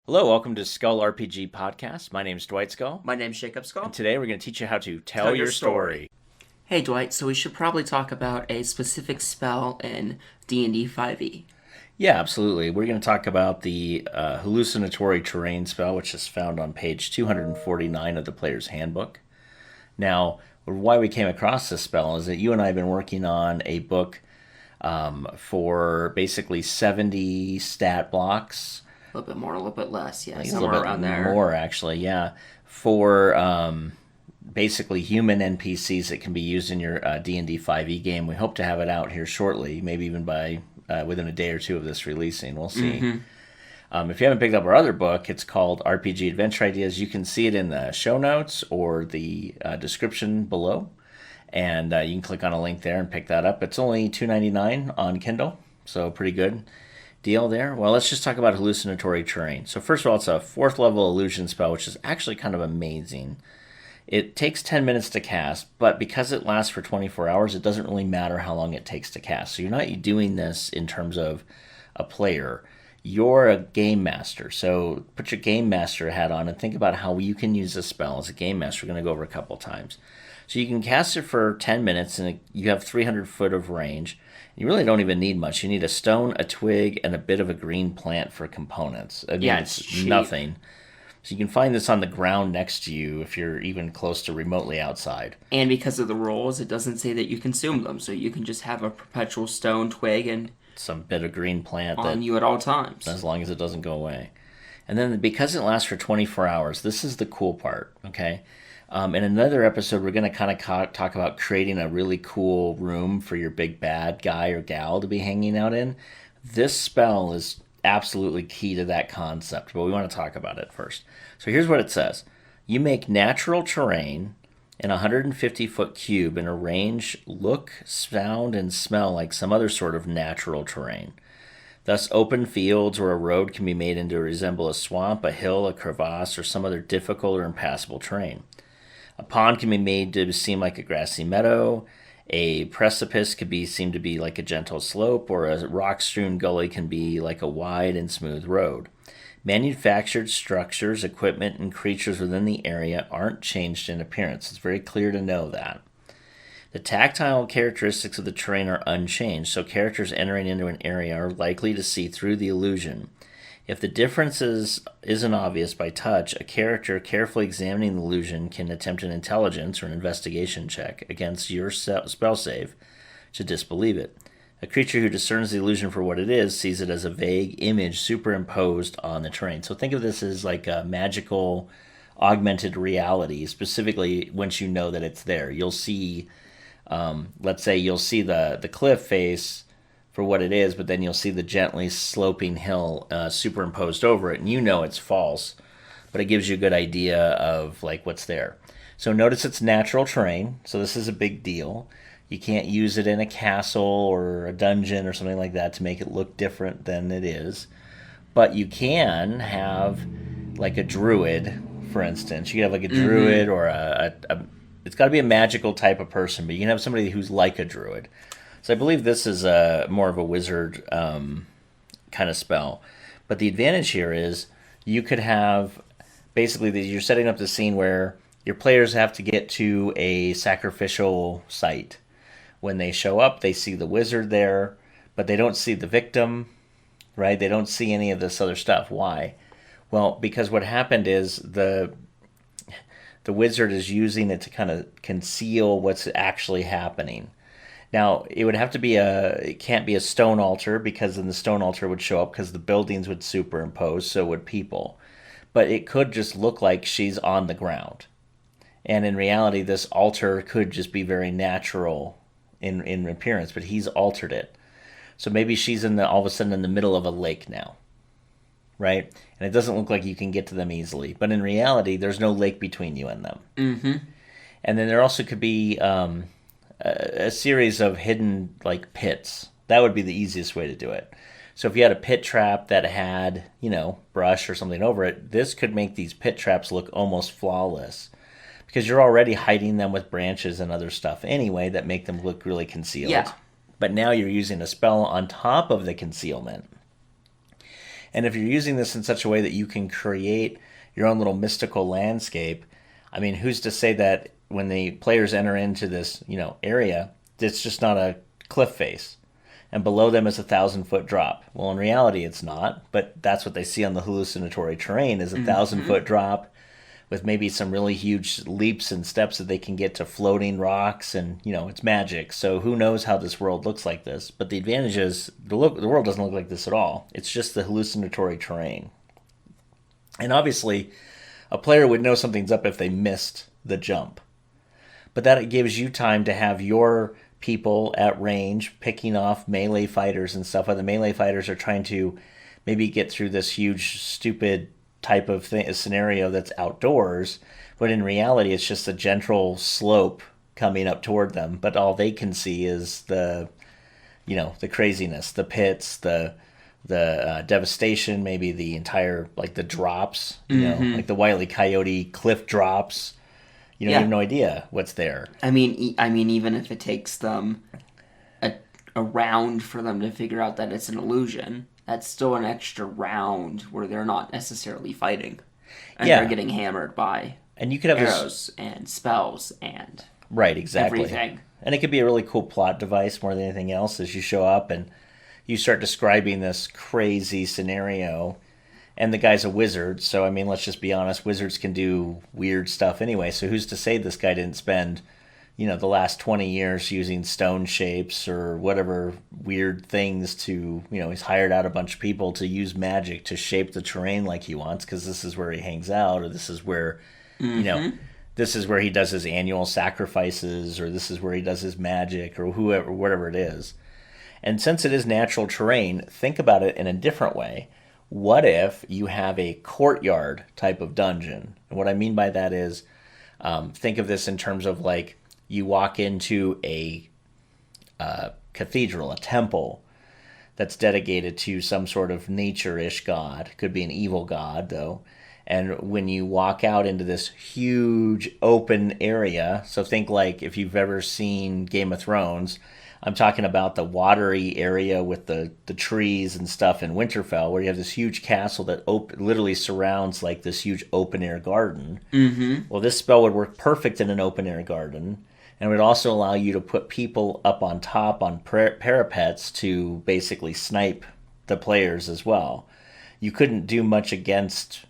Hello, welcome to Skull RPG Podcast. My name's Dwight Skull. My name's Jacob Skull. And today we're going to teach you how to tell your story. Hey Dwight, so we should probably talk about a specific spell in D&D 5e. Yeah, absolutely. We're going to talk about the Hallucinatory Terrain spell, which is found on page 249 of the Player's Handbook. Now, why we came across this spell is that you and I have been working on a book for basically 70 stat blocks. A little bit more, a little bit less, yeah, Somewhere around there. More, actually, yeah. For basically human NPCs that can be used in your D&D 5e game. We hope to have it out here shortly, maybe even by within a day or two of this releasing. We'll see. Mm-hmm. If you haven't picked up our other book, it's called RPG Adventure Ideas. You can see it in the show notes or the description below. And you can click on a link there and pick that up. It's only $2.99 on Kindle, so pretty good deal there. Well, let's just talk about hallucinatory terrain. So first of all, it's a 4th level illusion spell, which is actually kind of amazing. It takes 10 minutes to cast, but because it lasts for 24 hours, it doesn't really matter how long it takes to cast. So you're not doing this in terms of a player. You're a game master. So put your game master hat on and think about how you can use this spell as a game master. We're going to go over a couple times. So you can cast it for 10 minutes, and you have 300 foot of range. You really don't even need much. You need a stone, a twig, and a bit of a green plant for components. I mean, it's cheap. Nothing. So you can find this on the ground next to you if you're even close to remotely outside. And because of the rules, it doesn't say that you consume them. So you can just have a perpetual stone, twig, and some bit of green plant on you at all times. As long as it doesn't go away. And then because it lasts for 24 hours, this is the cool part, okay? In another episode, we're going to kind of talk about creating a really cool room for your big bad guy or gal to be hanging out in. This spell is absolutely key to that concept, but we want to talk about it first. So here's what it says. You make natural terrain in a 150-foot cube in a range look, sound, and smell like some other sort of natural terrain. Thus, open fields or a road can be made into resemble a swamp, a hill, a crevasse, or some other difficult or impassable terrain. A pond can be made to seem like a grassy meadow. A precipice could seem to be like a gentle slope, or a rock-strewn gully can be like a wide and smooth road. Manufactured structures, equipment, and creatures within the area aren't changed in appearance. It's very clear to know that. The tactile characteristics of the terrain are unchanged, so characters entering into an area are likely to see through the illusion. If the difference isn't obvious by touch, a character carefully examining the illusion can attempt an intelligence or an investigation check against your spell save to disbelieve it. A creature who discerns the illusion for what it is sees it as a vague image superimposed on the terrain. So think of this as like a magical augmented reality, specifically once you know that it's there. You'll see, let's say you'll see the cliff face for what it is, but then you'll see the gently sloping hill superimposed over it, and you know it's false, but it gives you a good idea of like what's there. So notice it's natural terrain, so this is a big deal. You can't use it in a castle or a dungeon or something like that to make it look different than it is, but you can have like a druid, for instance. You can have like a druid or it's got to be a magical type of person, but you can have somebody who's like a druid. So I believe this is more of a wizard kind of spell. But the advantage here is you could have, basically you're setting up the scene where your players have to get to a sacrificial site. When they show up, they see the wizard there, but they don't see the victim, right? They don't see any of this other stuff. Why? Well, because what happened is the wizard is using it to kind of conceal what's actually happening. Now, it would have to be it can't be a stone altar, because then the stone altar would show up because the buildings would superimpose, so would people. But it could just look like she's on the ground. And in reality, this altar could just be very natural in appearance, but he's altered it. So maybe she's all of a sudden in the middle of a lake now, right? And it doesn't look like you can get to them easily. But in reality, there's no lake between you and them. Mm-hmm. And then there also could be a series of hidden like pits. That would be the easiest way to do it. So if you had a pit trap that had, brush or something over it, this could make these pit traps look almost flawless, because you're already hiding them with branches and other stuff anyway that make them look really concealed. Yeah. But now you're using a spell on top of the concealment. And if you're using this in such a way that you can create your own little mystical landscape, I mean, who's to say that when the players enter into this, area, it's just not a cliff face, and below them is 1,000-foot drop. Well, in reality, it's not, but that's what they see on the hallucinatory terrain is a 1,000-foot drop with maybe some really huge leaps and steps that they can get to floating rocks, and it's magic. So who knows how this world looks like this? But the advantage is the world doesn't look like this at all. It's just the hallucinatory terrain. And obviously, a player would know something's up if they missed the jump. But that gives you time to have your people at range picking off melee fighters and stuff. While the melee fighters are trying to maybe get through this huge, stupid type of scenario that's outdoors. But in reality, it's just a gentle slope coming up toward them. But all they can see is the craziness, the pits, the devastation, maybe the entire, like the drops, like the Wile E. Coyote cliff drops. You have no idea what's there. I mean, even if it takes them a round for them to figure out that it's an illusion, that's still an extra round where they're not necessarily fighting, and they're getting hammered by and you could have arrows and spells and right, exactly. everything. And it could be a really cool plot device more than anything else as you show up and you start describing this crazy scenario. And the guy's a wizard, so I mean, let's just be honest, wizards can do weird stuff anyway, so who's to say this guy didn't spend, the last 20 years using stone shapes or whatever weird things to, he's hired out a bunch of people to use magic to shape the terrain like he wants, because this is where he hangs out, or this is where, this is where he does his annual sacrifices, or this is where he does his magic, or whatever it is. And since it is natural terrain, think about it in a different way. What if you have a courtyard type of dungeon? And what I mean by that is, think of this in terms of like you walk into a cathedral, a temple that's dedicated to some sort of nature-ish god. Could be an evil god, though. And when you walk out into this huge open area, so think like if you've ever seen Game of Thrones, I'm talking about the watery area with the trees and stuff in Winterfell, where you have this huge castle that literally surrounds like this huge open-air garden. Mm-hmm. Well, this spell would work perfect in an open-air garden, and would also allow you to put people up on top on parapets to basically snipe the players as well. You couldn't do much against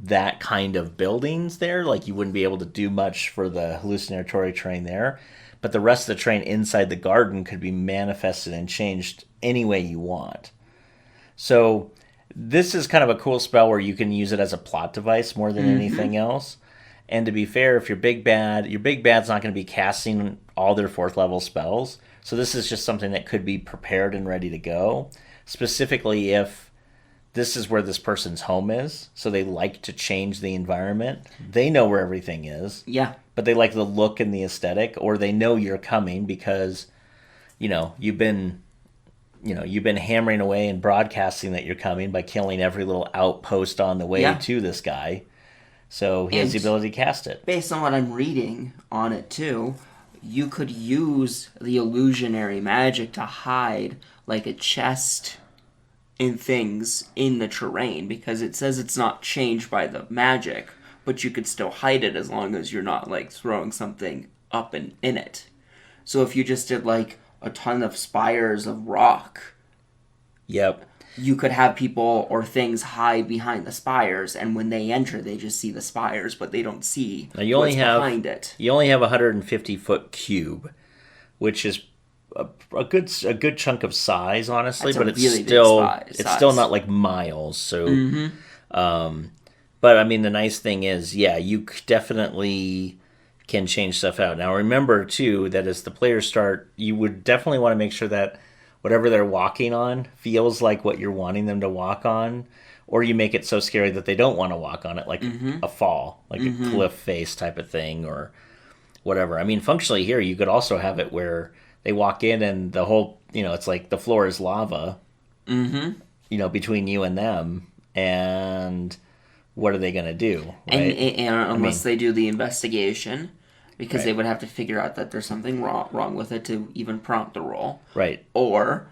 that kind of buildings there. Like, you wouldn't be able to do much for the hallucinatory terrain there. But the rest of the terrain inside the garden could be manifested and changed any way you want. So this is kind of a cool spell where you can use it as a plot device more than anything else. And to be fair, if your big bad's not going to be casting all their 4th level spells. So this is just something that could be prepared and ready to go. Specifically if this is where this person's home is, so they like to change the environment. They know where everything is. Yeah. But they like the look and the aesthetic, or they know you're coming because, you've been hammering away and broadcasting that you're coming by killing every little outpost on the way to this guy. So he has the ability to cast it. Based on what I'm reading on it too, you could use the illusionary magic to hide like a chest in things in the terrain, because it says it's not changed by the magic, but you could still hide it as long as you're not like throwing something up in it. So if you just did like a ton of spires of rock, yep, you could have people or things hide behind the spires, and when they enter, they just see the spires, but they don't see what's behind it. You only have a 150-foot cube, which is a good chunk of size, honestly, but it's really still not like miles. So, but I mean, the nice thing is, you definitely can change stuff out. Now, remember too that as the players start, you would definitely want to make sure that whatever they're walking on feels like what you're wanting them to walk on, or you make it so scary that they don't want to walk on it, like a fall, like a cliff face type of thing, or whatever. I mean, functionally here, you could also have it where they walk in and the whole, it's like the floor is lava, between you and them, and what are they going to do? Right? And unless they do the investigation, because they would have to figure out that there's something wrong with it to even prompt the roll. Right. Or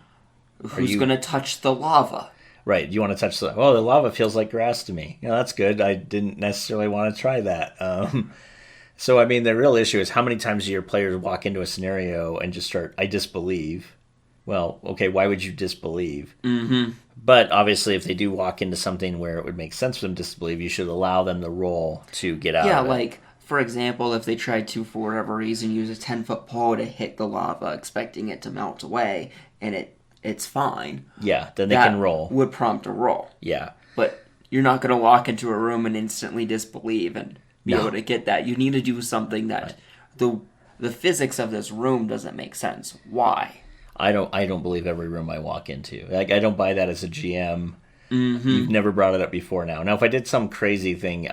who's going to touch the lava? Right. You want to touch the lava feels like grass to me. That's good. I didn't necessarily want to try that. So, I mean, the real issue is how many times do your players walk into a scenario and just start, I disbelieve. Well, okay, why would you disbelieve? Mm-hmm. But obviously, if they do walk into something where it would make sense for them to disbelieve, you should allow them the roll to get out Yeah, of it. like, for example, if they tried to, for whatever reason, use a 10-foot pole to hit the lava, expecting it to melt away, and it's fine. Yeah, then they That can roll. would prompt a roll. Yeah. But you're not going to walk into a room and instantly disbelieve and be No. able to get that. You need to do something that the physics of this room doesn't make sense. Why? I don't believe every room I walk into. Like, I don't buy that as a GM. Mm-hmm. You've never brought it up before now. Now, if I did some crazy thing,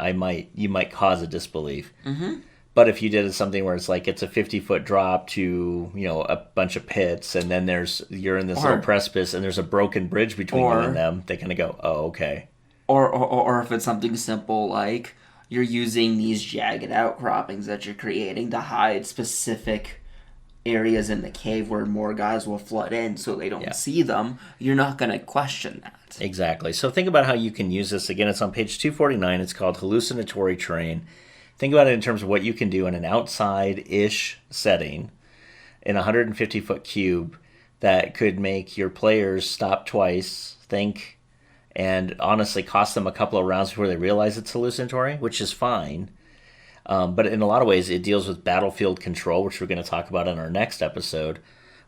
you might cause a disbelief. Mm-hmm. But if you did something where it's like it's a 50-foot drop to a bunch of pits, and then you're in this little precipice, and there's a broken bridge between you and them, they kind of go, oh, okay. Or if it's something simple like you're using these jagged outcroppings that you're creating to hide specific areas in the cave where more guys will flood in so they don't see them, you're not going to question that. Exactly. So think about how you can use this. Again, it's on page 249. It's called Hallucinatory Terrain. Think about it in terms of what you can do in an outside-ish setting in a 150-foot cube that could make your players stop twice, think, and honestly cost them a couple of rounds before they realize it's hallucinatory, which is fine. But in a lot of ways, it deals with battlefield control, which we're going to talk about in our next episode,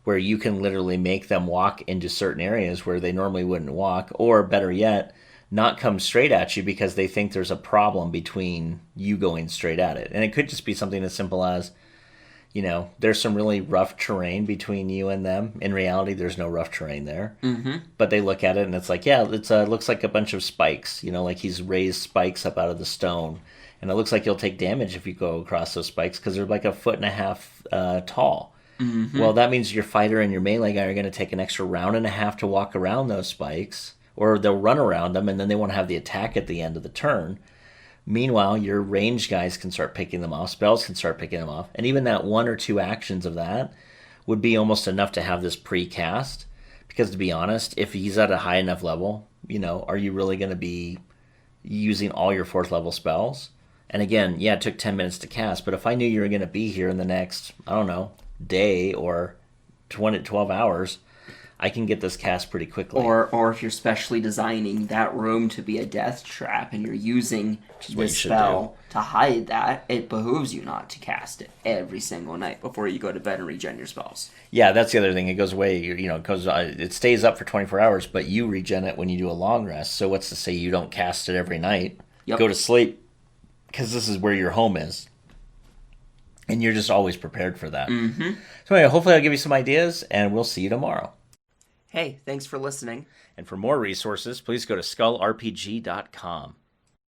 where you can literally make them walk into certain areas where they normally wouldn't walk, or better yet, not come straight at you because they think there's a problem between you going straight at it. And it could just be something as simple as, there's some really rough terrain between you and them. In reality, there's no rough terrain there. Mm-hmm. But they look at it and it's like, yeah, it looks like a bunch of spikes, like he's raised spikes up out of the stone. And it looks like you'll take damage if you go across those spikes because they're like 1.5 feet tall. Mm-hmm. Well, that means your fighter and your melee guy are going to take an extra 1.5 rounds to walk around those spikes, or they'll run around them, and then they won't have the attack at the end of the turn. Meanwhile, your ranged guys can start picking them off, spells can start picking them off, and even that 1 or 2 actions of that would be almost enough to have this pre-cast. Because to be honest, if he's at a high enough level, are you really going to be using all your 4th level spells? And again, yeah, it took 10 minutes to cast, but if I knew you were going to be here in the next, I don't know, day or 12 hours, I can get this cast pretty quickly. Or if you're specially designing that room to be a death trap and you're using this spell to hide that, it behooves you not to cast it every single night before you go to bed and regen your spells. Yeah, that's the other thing. It goes away, it stays up for 24 hours, but you regen it when you do a long rest. So what's to say you don't cast it every night? Yep. Go to sleep, because this is where your home is. And you're just always prepared for that. Mm-hmm. So anyway, hopefully I'll give you some ideas, and we'll see you tomorrow. Hey, thanks for listening. And for more resources, please go to skullrpg.com.